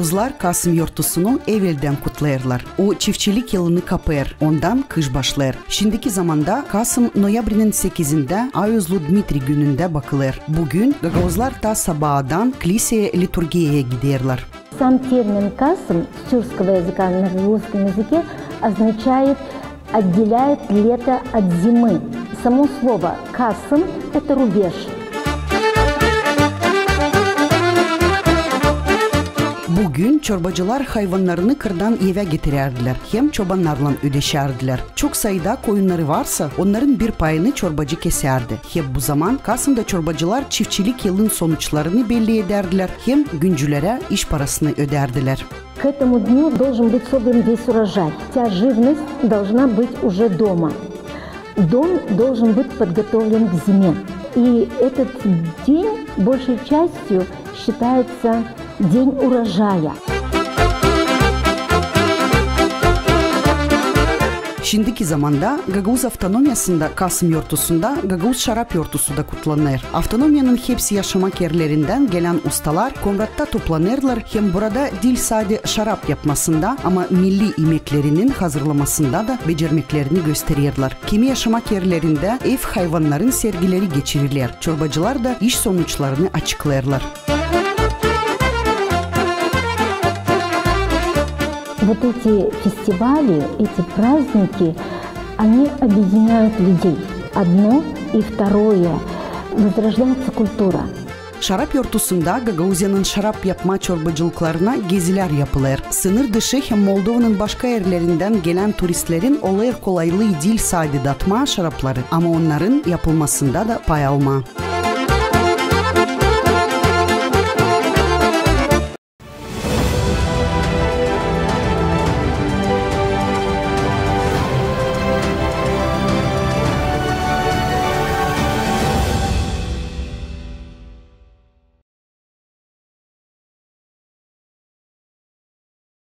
Gagauzlar Kasım yortusunu evvelden kutlayırlar. O çiftçilik yılını kapır, ondan kış başlar. Şimdiki zamanda Kasım noyabrinin 8'inde Ayozlu Dmitri gününde bakılır. Bugün Gagauzlar ta sabahdan kiliseye liturgiyaya giderler. Сам термин «касым» с тюркского языка на русском языке означает «отделяет лето от зимы». Само слово «касым» – это рубеж. Bugün çorbacılar hayvanlarını kırdan eve getirirdiler. Hem çobanlarla ödeşerdiler. Çok sayıda koyunları varsa onların bir payını çorbacı keserdi. Hep bu zaman Kasım'da çorbacılar çiftçilik yılın sonuçlarını belli ederdiler. Hem güncülere iş parasını öderdiler. К этому дню должен быть собран весь урожай. Вся живность должна быть уже дома. Дом должен быть подготовлен к зиме. И этот день большей частью считается День урожая. Şimdiki zamanda Gagauz Avtonomyası'nda Kasım yortusunda Gagauz Şarap yortusu da kutlanır. Avtonomiyanın hepsi yaşamak yerlerinden gelen ustalar Komrat'ta toplanırlar. Hem burada dil sade şarap yapmasında ama milli yemeklerinin hazırlamasında da becermeklerini gösterirler. Kimi yaşamak yerlerinde ev hayvanların sergileri geçirirler. Çorbacılar da iş sonuçlarını açıklarlar. Вот эти фестивали, эти праздники, они объединяют людей. Одно и второе. Возрождается культура. Şarap yortusunda Gagauzya'nın şarap yapma çorbacılıklarına geziler yapılır. Sınır dışı hem Moldova'nın başka yerlerinden gelen turistlerin olayır kolaylığı dil sade datma şarapları ama onların yapılmasında da pay alma.